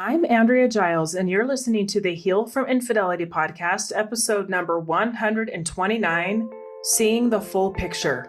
I'm Andrea Giles, and you're listening to the Heal from Infidelity podcast, episode number 129, Seeing the Full Picture.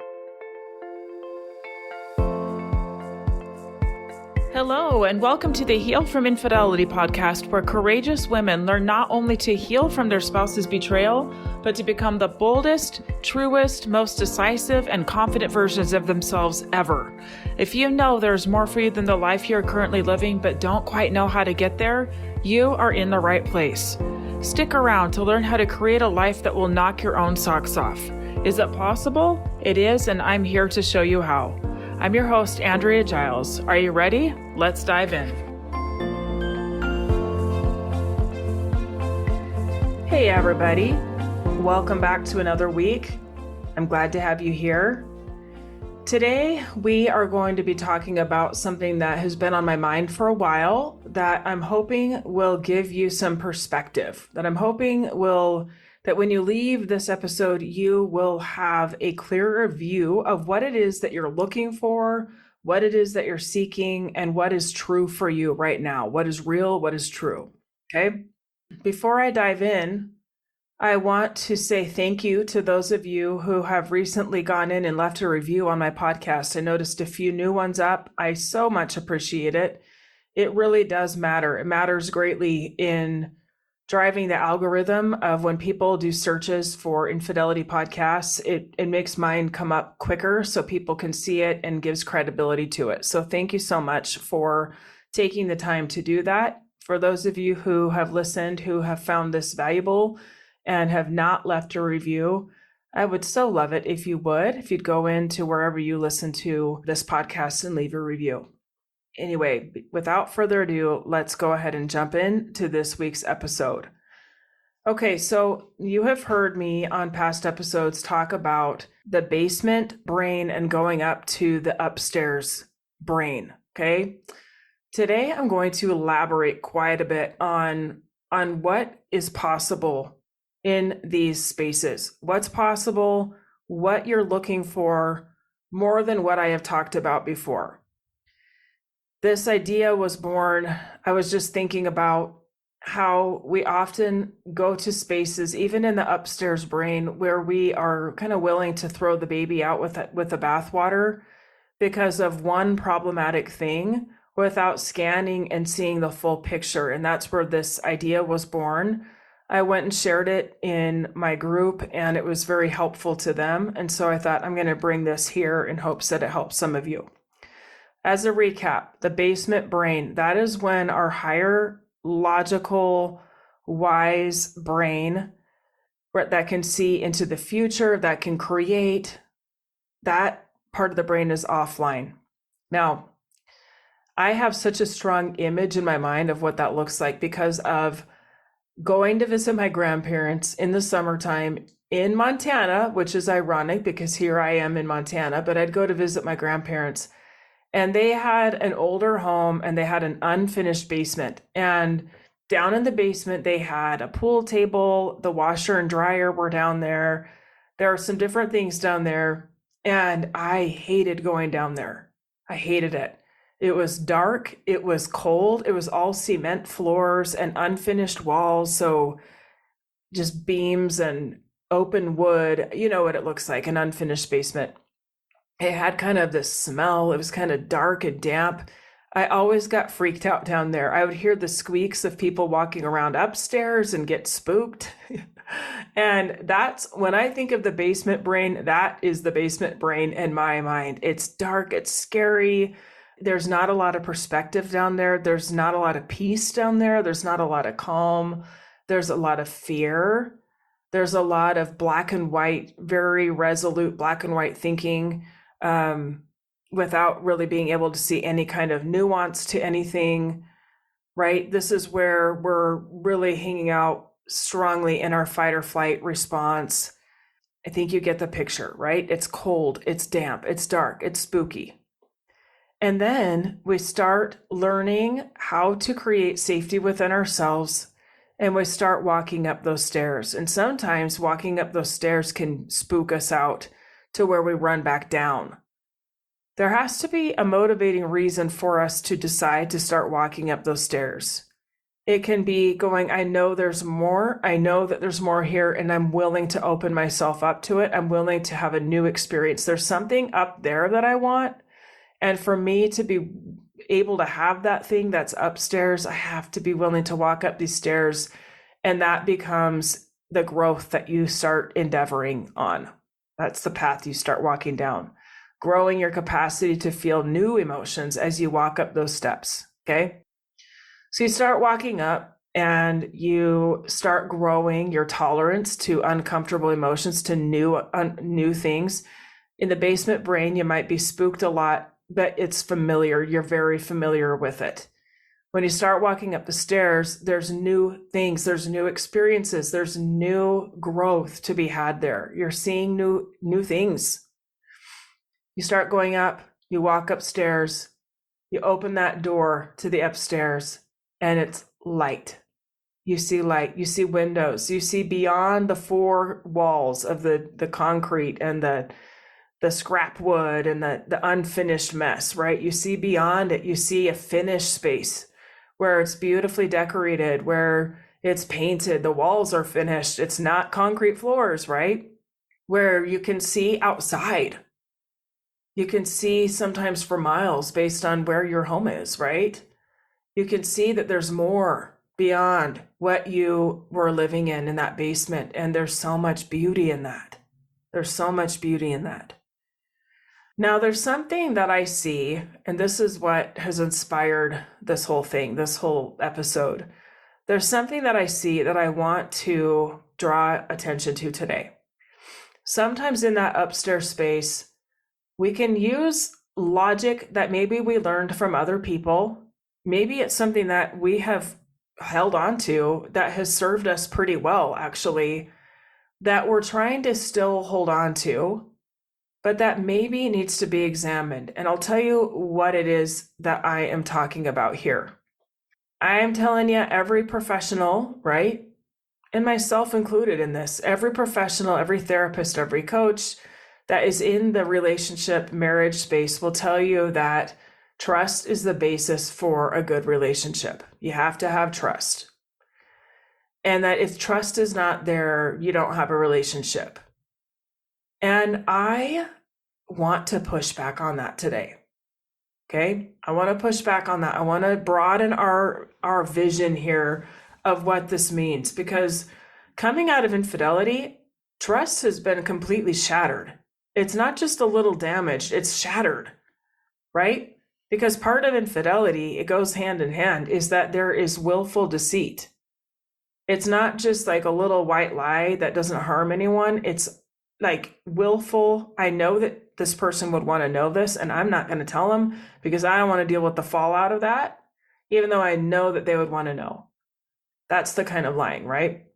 Hello, and welcome to the Heal from Infidelity podcast, where courageous women learn not only to heal from their spouse's betrayal, but to become the boldest, truest, most decisive, and confident versions of themselves ever. If you know there's more for you than the life you're currently living, but don't quite know how to get there, you are in the right place. Stick around to learn how to create a life that will knock your own socks off. Is it possible? It is, and I'm here to show you how. I'm your host, Andrea Giles. Are you ready? Let's dive in. Hey, everybody. Welcome back to another week. I'm glad to have you here. Today, we are going to be talking about something that has been on my mind for a while that I'm hoping will give you some perspective, that when you leave this episode, you will have a clearer view of what it is that you're looking for, what it is that you're seeking, and what is true for you right now. What is real, what is true. Okay. Before I dive in, I want to say thank you to those of you who have recently gone in and left a review on my podcast. I noticed a few new ones up. I so much appreciate it. It really does matter. It matters greatly in driving the algorithm of when people do searches for infidelity podcasts. It makes mine come up quicker so people can see it and gives credibility to it. So thank you so much for taking the time to do that. For those of you who have listened, who have found this valuable and have not left a review, I would so love it if you'd go into wherever you listen to this podcast and leave a review. Anyway, without further ado, let's go ahead and jump into this week's episode. Okay, so you have heard me on past episodes talk about the basement brain and going up to the upstairs brain, okay? Today, I'm going to elaborate quite a bit on what is possible in these spaces. What's possible, what you're looking for, more than what I have talked about before. This idea was born, I was just thinking about how we often go to spaces, even in the upstairs brain, where we are kind of willing to throw the baby out with the bathwater because of one problematic thing without scanning and seeing the full picture. And that's where this idea was born. I went and shared it in my group, and it was very helpful to them. And so I thought I'm going to bring this here in hopes that it helps some of you. As a recap, the basement brain, that is when our higher logical, wise brain that can see into the future, that can create, that part of the brain is offline. Now, I have such a strong image in my mind of what that looks like because of going to visit my grandparents in the summertime in Montana, which is ironic because here I am in Montana, but I'd go to visit my grandparents. And they had an older home and they had an unfinished basement. And down in the basement, they had a pool table, the washer and dryer were down there. There are some different things down there. And I hated going down there. I hated it. It was dark. It was cold. It was all cement floors and unfinished walls. So just beams and open wood. You know what it looks like, an unfinished basement. It had kind of this smell. It was kind of dark and damp. I always got freaked out down there. I would hear the squeaks of people walking around upstairs and get spooked. And that's when I think of the basement brain, that is the basement brain in my mind. It's dark. It's scary. There's not a lot of perspective down there. There's not a lot of peace down there. There's not a lot of calm. There's a lot of fear. There's a lot of black and white, very resolute black and white thinking. Without really being able to see any kind of nuance to anything, right? This is where we're really hanging out strongly in our fight or flight response. I think you get the picture, right? It's cold, it's damp, it's dark, it's spooky. And then we start learning how to create safety within ourselves, and we start walking up those stairs. And sometimes walking up those stairs can spook us out to where we run back down. There has to be a motivating reason for us to decide to start walking up those stairs. It can be going, I know there's more. I know that there's more here, and I'm willing to open myself up to it. I'm willing to have a new experience. There's something up there that I want. And for me to be able to have that thing that's upstairs, I have to be willing to walk up these stairs. And that becomes the growth that you start endeavoring on. That's the path you start walking down, growing your capacity to feel new emotions as you walk up those steps. Okay. So you start walking up and you start growing your tolerance to uncomfortable emotions, to new things. In the basement brain, you might be spooked a lot, but it's familiar. You're very familiar with it. When you start walking up the stairs, there's new things, there's new experiences, there's new growth to be had there. You're seeing new things. You start going up, you walk upstairs, you open that door to the upstairs, and it's light. You see light, you see windows, you see beyond the four walls of the concrete and the scrap wood and the unfinished mess, right? You see beyond it, you see a finished space where it's beautifully decorated, where it's painted, the walls are finished, it's not concrete floors, right? Where you can see outside. You can see sometimes for miles based on where your home is, right? You can see that there's more beyond what you were living in that basement. And there's so much beauty in that. There's so much beauty in that. Now, there's something that I see, and this is what has inspired this whole thing, this whole episode. There's something that I see that I want to draw attention to today. Sometimes in that upstairs space, we can use logic that maybe we learned from other people. Maybe it's something that we have held on to that has served us pretty well, actually, that we're trying to still hold on to, but that maybe needs to be examined. And I'll tell you what it is that I am talking about here. I am telling you, every professional, right? And myself included in this, every professional, every therapist, every coach that is in the relationship marriage space will tell you that trust is the basis for a good relationship. You have to have trust. And that if trust is not there, you don't have a relationship. And I want to push back on that today. Okay? I want to push back on that. I want to broaden our vision here of what this means, because coming out of infidelity, trust has been completely shattered. It's not just a little damaged, it's shattered, right? Because part of infidelity, it goes hand in hand, is that there is willful deceit. It's not just like a little white lie that doesn't harm anyone. It's like willful. I know that this person would want to know this, and I'm not going to tell them because I don't want to deal with the fallout of that, even though I know that they would want to know. That's the kind of lying, right?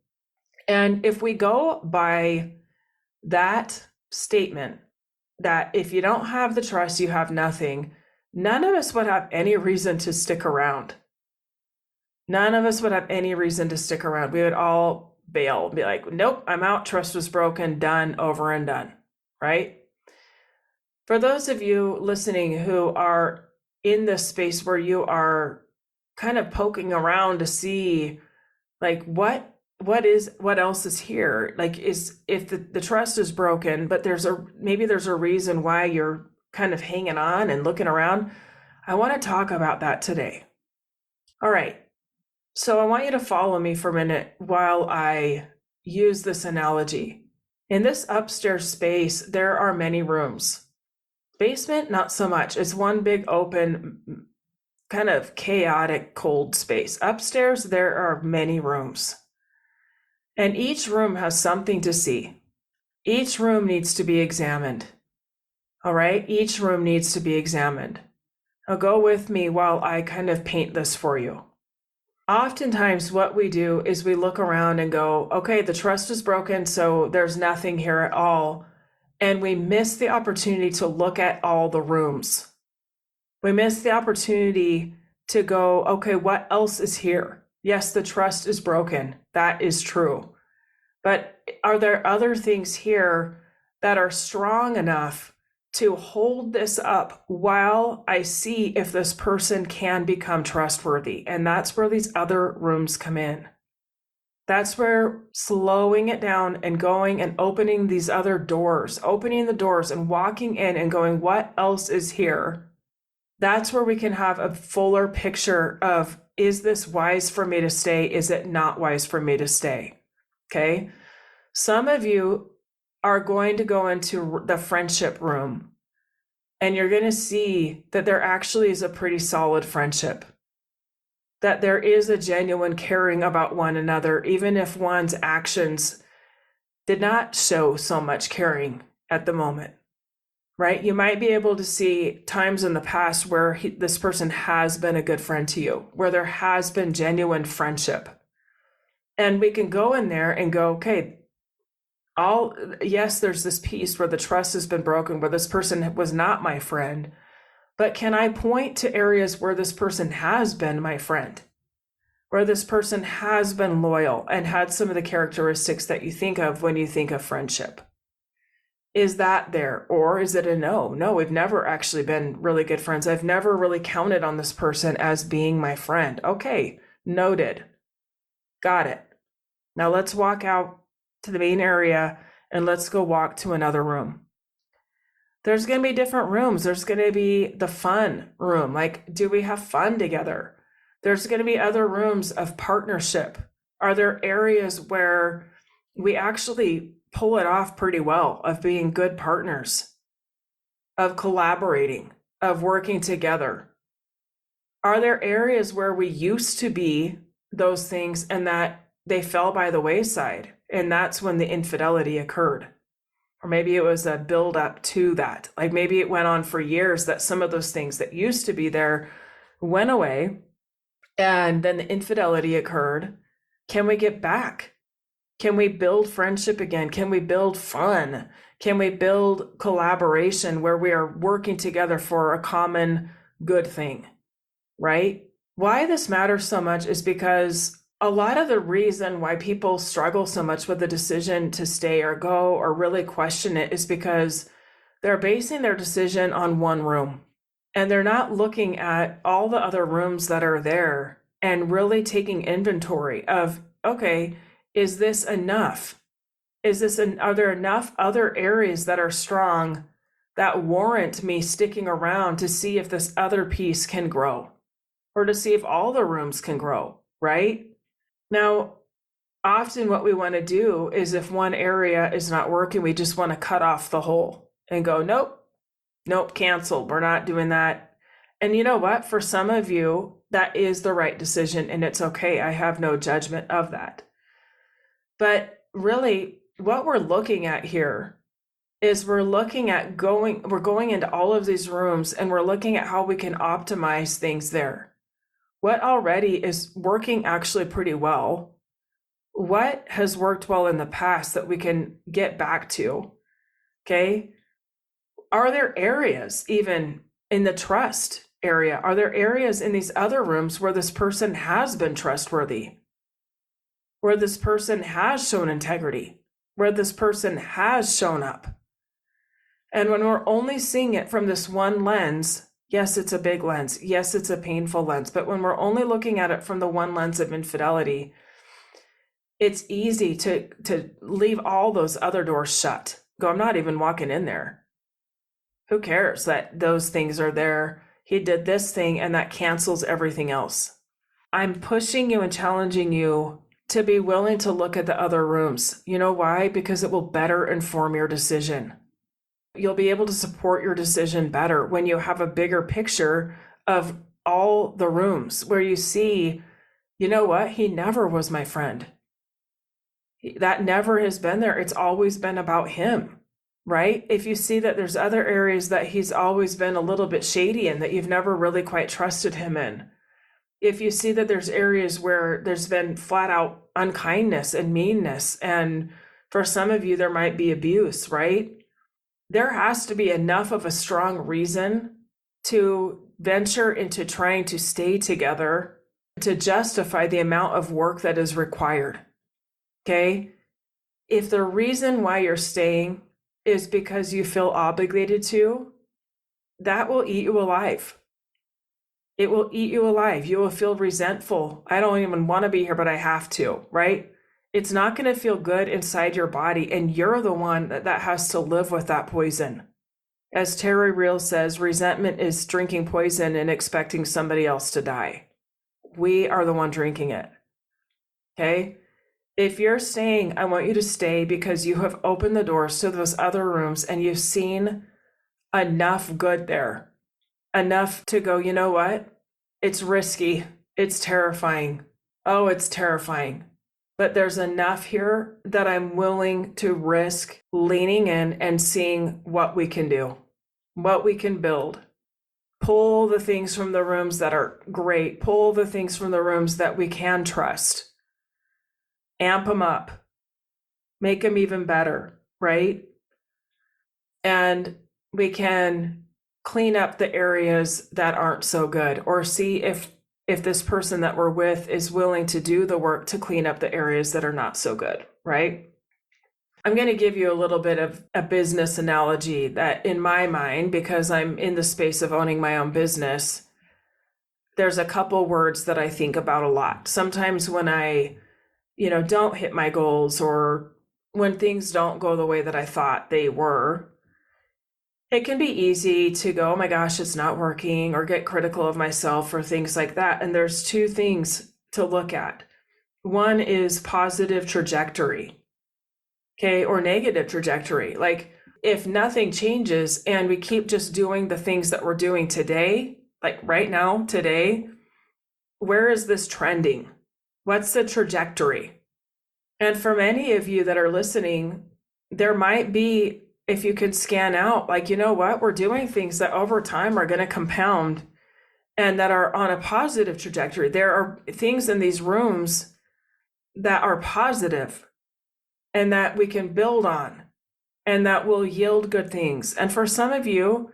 And if we go by that statement, that if you don't have the trust, you have nothing, none of us would have any reason to stick around. None of us would have any reason to stick around. We would all bail and be like, nope, I'm out. Trust was broken, done, over and done, right? For those of you listening who are in this space where you are kind of poking around to see like what else is here? Like, is if the trust is broken, but maybe there's a reason why you're kind of hanging on and looking around. I want to talk about that today. All right. So I want you to follow me for a minute while I use this analogy. In this upstairs space, there are many rooms. Basement, not so much. It's one big open, kind of chaotic, cold space. Upstairs, there are many rooms. And each room has something to see. Each room needs to be examined. All right? Each room needs to be examined. Now go with me while I kind of paint this for you. Oftentimes what we do is we look around and go, okay, the trust is broken, so there's nothing here at all. And we miss the opportunity to look at all the rooms. We miss the opportunity to go, okay, what else is here? Yes, the trust is broken. That is true. But are there other things here that are strong enough to hold this up while I see if this person can become trustworthy. And that's where these other rooms come in. That's where slowing it down and going and opening these other doors, opening the doors and walking in and going, what else is here? That's where we can have a fuller picture of, is this wise for me to stay? Is it not wise for me to stay? Okay. Some of you are going to go into the friendship room and you're going to see that there actually is a pretty solid friendship, that there is a genuine caring about one another, even if one's actions did not show so much caring at the moment, right? You might be able to see times in the past where this person has been a good friend to you, where there has been genuine friendship. And we can go in there and go, okay, yes, there's this piece where the trust has been broken, where this person was not my friend, but can I point to areas where this person has been my friend, where this person has been loyal and had some of the characteristics that you think of when you think of friendship? Is that there? Or is it a no? No, we've never actually been really good friends. I've never really counted on this person as being my friend. Okay, noted. Got it. Now let's walk out to the main area and let's go walk to another room. There's going to be different rooms. There's going to be the fun room. Like, do we have fun together? There's going to be other rooms of partnership. Are there areas where we actually pull it off pretty well, of being good partners, of collaborating, of working together? Are there areas where we used to be those things and that they fell by the wayside? And that's when the infidelity occurred. Or maybe it was a build up to that. Like maybe it went on for years that some of those things that used to be there went away and then the infidelity occurred. Can we get back? Can we build friendship again? Can we build fun? Can we build collaboration where we are working together for a common good thing, right? Why this matters so much is because a lot of the reason why people struggle so much with the decision to stay or go or really question it is because they're basing their decision on one room and they're not looking at all the other rooms that are there and really taking inventory of, okay, is this enough? Are there enough other areas that are strong that warrant me sticking around to see if this other piece can grow or to see if all the rooms can grow, right? Now, often what we want to do is if one area is not working, we just want to cut off the whole and go, nope, canceled. We're not doing that. And you know what? For some of you, that is the right decision and it's okay. I have no judgment of that. But really, what we're looking at here is we're going into all of these rooms and we're looking at how we can optimize things there. What already is working actually pretty well? What has worked well in the past that we can get back to? Okay. Are there areas even in the trust area? Are there areas in these other rooms where this person has been trustworthy? Where this person has shown integrity? Where this person has shown up? And when we're only seeing it from this one lens, yes, it's a big lens. Yes, it's a painful lens. But when we're only looking at it from the one lens of infidelity, it's easy to leave all those other doors shut. Go, I'm not even walking in there. Who cares that those things are there? He did this thing and that cancels everything else. I'm pushing you and challenging you to be willing to look at the other rooms. You know why? Because it will better inform your decision. You'll be able to support your decision better when you have a bigger picture of all the rooms where you see, you know what? He never was my friend. That never has been there. It's always been about him, right? If you see that there's other areas that he's always been a little bit shady in that you've never really quite trusted him in. If you see that there's areas where there's been flat out unkindness and meanness, and for some of you, there might be abuse, right? There has to be enough of a strong reason to venture into trying to stay together to justify the amount of work that is required. Okay? If the reason why you're staying is because you feel obligated to, that will eat you alive. It will eat you alive. You will feel resentful. I don't even want to be here, but I have to, right? It's not going to feel good inside your body, and you're the one that has to live with that poison. As Terry Real says, resentment is drinking poison and expecting somebody else to die. We are the one drinking it. Okay? If you're staying, I want you to stay because you have opened the doors to those other rooms and you've seen enough good there. Enough to go, you know what? It's risky. It's terrifying. Oh, it's terrifying. But there's enough here that I'm willing to risk leaning in and seeing what we can do, what we can build. Pull the things from the rooms that are great. Pull the things from the rooms that we can trust. Amp them up. Make them even better, right? And we can clean up the areas that aren't so good, or see if this person that we're with is willing to do the work to clean up the areas that are not so good, right? I'm going to give you a little bit of a business analogy that in my mind, because I'm in the space of owning my own business, there's a couple words that I think about a lot. Sometimes when I, don't hit my goals, or when things don't go the way that I thought they were, it can be easy to go, oh my gosh, it's not working, or get critical of myself or things like that. And there's two things to look at. One is positive trajectory, okay, or negative trajectory. Like if nothing changes and we keep just doing the things that we're doing today, like right now, today, where is this trending? What's the trajectory? And for many of you that are listening, there might be, if you can scan out, like, you know what, we're doing things that over time are going to compound and that are on a positive trajectory. There are things in these rooms that are positive and that we can build on and that will yield good things. And for some of you,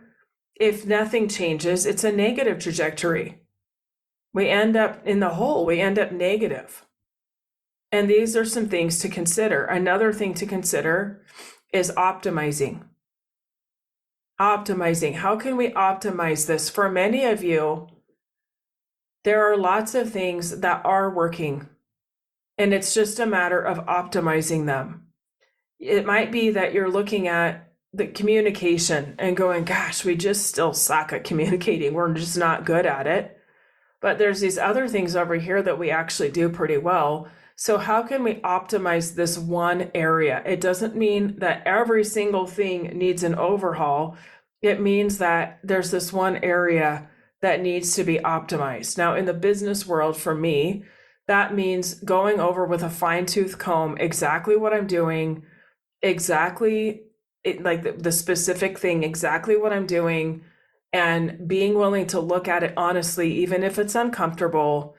if nothing changes, it's a negative trajectory. We end up in the hole, we end up negative. And these are some things to consider. Another thing to consider is optimizing. Optimizing. How can we optimize this? For many of you, there are lots of things that are working, and it's just a matter of optimizing them. It might be that you're looking at the communication and going, gosh, we just still suck at communicating. We're just not good at it. But there's these other things over here that we actually do pretty well. So how can we optimize this one area? It doesn't mean that every single thing needs an overhaul. It means that there's this one area that needs to be optimized. Now, in the business world, for me, that means going over with a fine-tooth comb exactly what I'm doing, exactly like the specific thing, exactly what I'm doing, and being willing to look at it honestly, even if it's uncomfortable,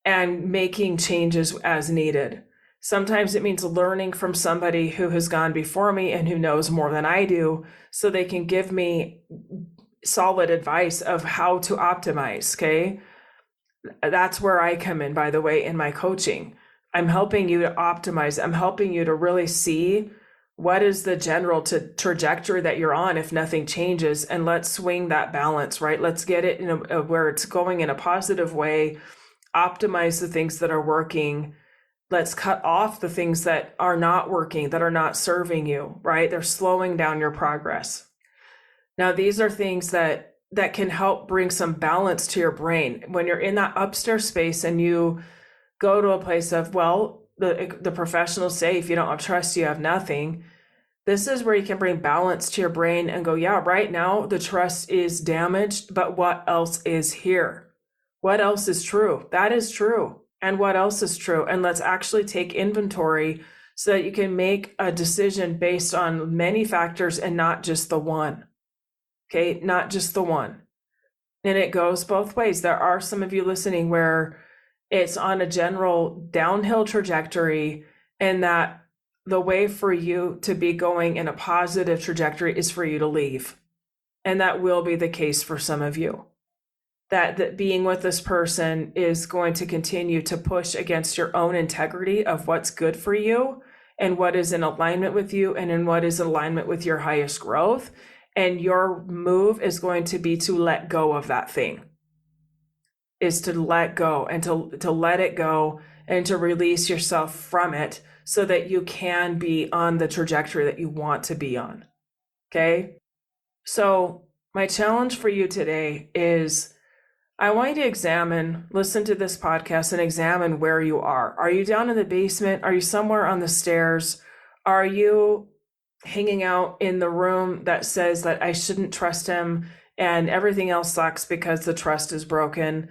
and making changes as needed. Sometimes it means learning from somebody who has gone before me and who knows more than I do, so they can give me solid advice of how to optimize, okay? That's where I come in, by the way, in my coaching. I'm helping you to optimize. I'm helping you to really see what is the general trajectory that you're on if nothing changes, and let's swing that balance, right? Let's get it in where it's going in a positive way. Optimize the things that are working. Let's cut off the things that are not working, that are not serving you, right? They're slowing down your progress. Now, these are things that can help bring some balance to your brain. When you're in that upstairs space and you go to a place of, well, the professionals say, if you don't have trust, you have nothing. This is where you can bring balance to your brain and go, yeah, right now the trust is damaged, but what else is here? What else is true? That is true. And what else is true? And let's actually take inventory so that you can make a decision based on many factors and not just the one. Okay, not just the one. And it goes both ways. There are some of you listening where it's on a general downhill trajectory, and that the way for you to be going in a positive trajectory is for you to leave. And that will be the case for some of you. That being with this person is going to continue to push against your own integrity of what's good for you and what is in alignment with you and in what is in alignment with your highest growth. And your move is going to be to let go of that thing, is to let go and to let it go and to release yourself from it so that you can be on the trajectory that you want to be on. Okay. So my challenge for you today is I want you to listen to this podcast and examine where you are. Are you down in the basement? Are you somewhere on the stairs? Are you hanging out in the room that says that I shouldn't trust him and everything else sucks because the trust is broken?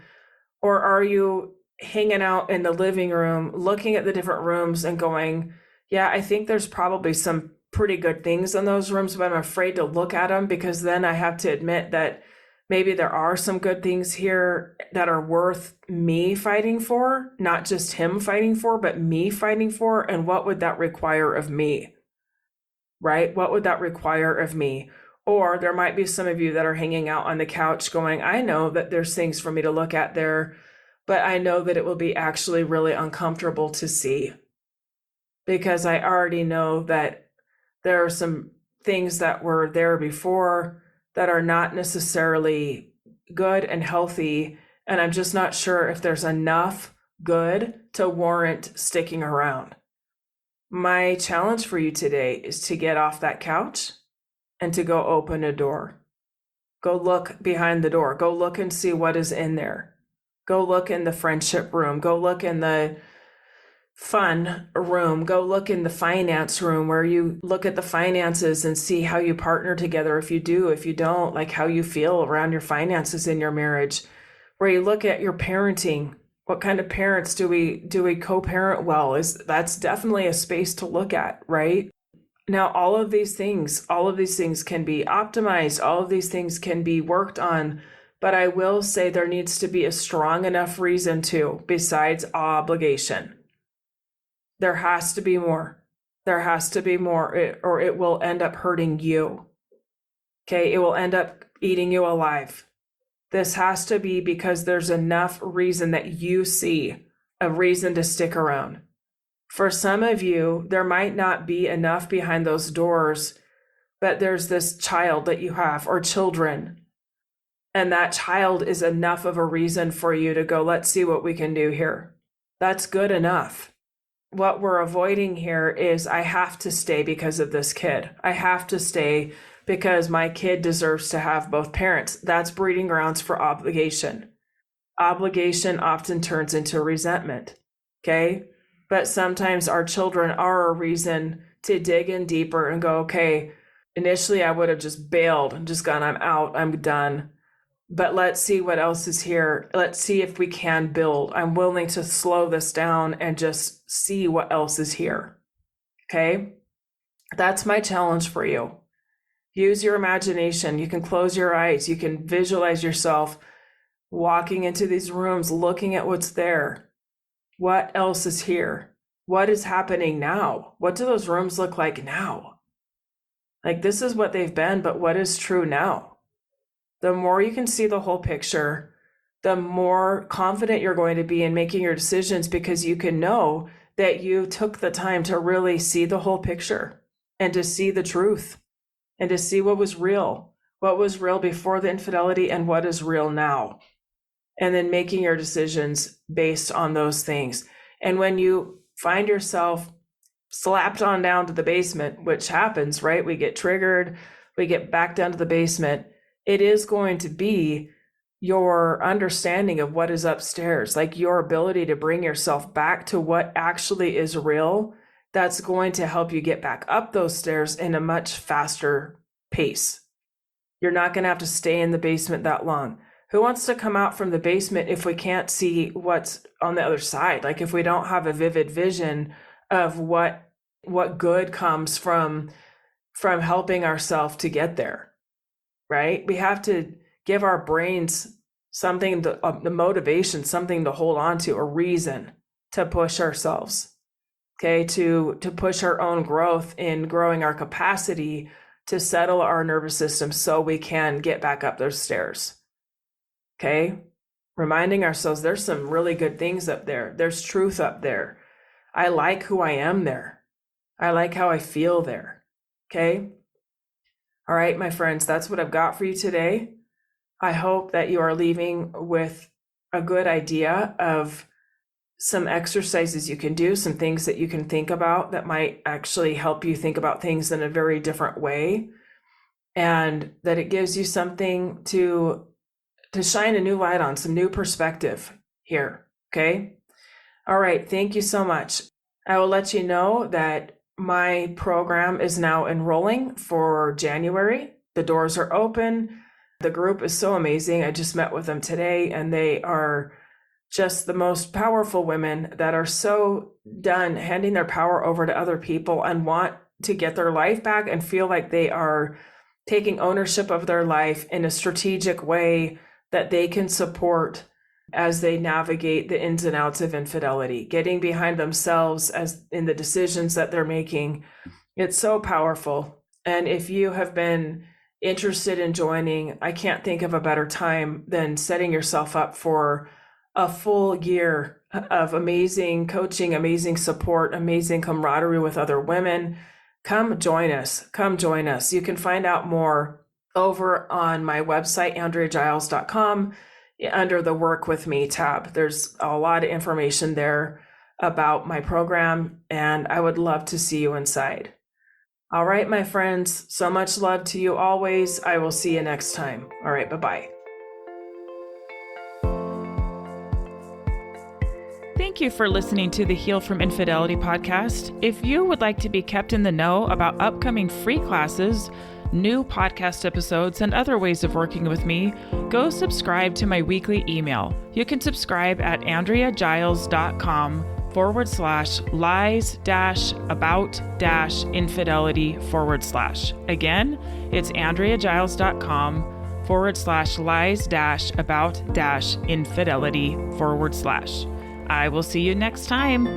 Or are you hanging out in the living room, looking at the different rooms and going, yeah, I think there's probably some pretty good things in those rooms, but I'm afraid to look at them because then I have to admit that maybe there are some good things here that are worth me fighting for, not just him fighting for, but me fighting for. And what would that require of me? Right? What would that require of me? Or there might be some of you that are hanging out on the couch going, I know that there's things for me to look at there, but I know that it will be actually really uncomfortable to see because I already know that there are some things that were there before that are not necessarily good and healthy. And I'm just not sure if there's enough good to warrant sticking around. My challenge for you today is to get off that couch and to go open a door. Go look behind the door. Go look and see what is in there. Go look in the friendship room. Go look in the fun room. Go look in the finance room where you look at the finances and see how you partner together. If you do, if you don't, like how you feel around your finances in your marriage, where you look at your parenting. What kind of parents do we co-parent well? That's definitely a space to look at, right? Now, all of these things can be optimized. All of these things can be worked on. But I will say there needs to be a strong enough reason to, besides obligation. There has to be more. There has to be more, or it will end up hurting you. Okay, it will end up eating you alive. This has to be because there's enough reason that you see a reason to stick around. For some of you, there might not be enough behind those doors, but there's this child that you have or children. And that child is enough of a reason for you to go, let's see what we can do here. That's good enough. What we're avoiding here is I have to stay because of this kid. I have to stay because my kid deserves to have both parents. That's breeding grounds for obligation. Obligation often turns into resentment, okay? But sometimes our children are a reason to dig in deeper and go, okay, initially I would have just bailed and just gone, I'm out, I'm done. But let's see what else is here. Let's see if we can build. I'm willing to slow this down and just see what else is here, okay? That's my challenge for you. Use your imagination. You can close your eyes. You can visualize yourself walking into these rooms, looking at what's there. What else is here? What is happening now? What do those rooms look like now? Like this is what they've been, but what is true now? The more you can see the whole picture, the more confident you're going to be in making your decisions because you can know that you took the time to really see the whole picture and to see the truth. And to see what was real before the infidelity and what is real now. And then making your decisions based on those things. And when you find yourself slapped on down to the basement, which happens, right? We get triggered, we get back down to the basement. It is going to be your understanding of what is upstairs, like your ability to bring yourself back to what actually is real. That's going to help you get back up those stairs in a much faster pace. You're not going to have to stay in the basement that long. Who wants to come out from the basement if we can't see what's on the other side? Like if we don't have a vivid vision of what good comes from helping ourselves to get there, right? We have to give our brains something, the motivation, something to hold on to, a reason to push ourselves. Okay, to push our own growth in growing our capacity to settle our nervous system so we can get back up those stairs. Okay, reminding ourselves there's some really good things up there. There's truth up there. I like who I am there. I like how I feel there. Okay. All right, my friends, that's what I've got for you today. I hope that you are leaving with a good idea of some exercises you can do, some things that you can think about that might actually help you think about things in a very different way, and that it gives you something to shine a new light on, some new perspective here. Okay. All right. Thank you so much. I will let you know that my program is now enrolling for January. The doors are open. The group is so amazing. I just met with them today, and they are just the most powerful women that are so done handing their power over to other people and want to get their life back and feel like they are taking ownership of their life in a strategic way that they can support as they navigate the ins and outs of infidelity, getting behind themselves as in the decisions that they're making. It's so powerful. And if you have been interested in joining, I can't think of a better time than setting yourself up for a full year of amazing coaching, amazing support, amazing camaraderie with other women. Come join us. Come join us. You can find out more over on my website, andreagiles.com, under the Work With Me tab. There's a lot of information there about my program, and I would love to see you inside. All right, my friends, so much love to you always. I will see you next time. All right, bye-bye. Thank you for listening to the Heal from Infidelity podcast. If you would like to be kept in the know about upcoming free classes, new podcast episodes, and other ways of working with me, go subscribe to my weekly email. You can subscribe at andreagiles.com/lies-about-infidelity/. Again, it's andreagiles.com/lies-about-infidelity/. I will see you next time.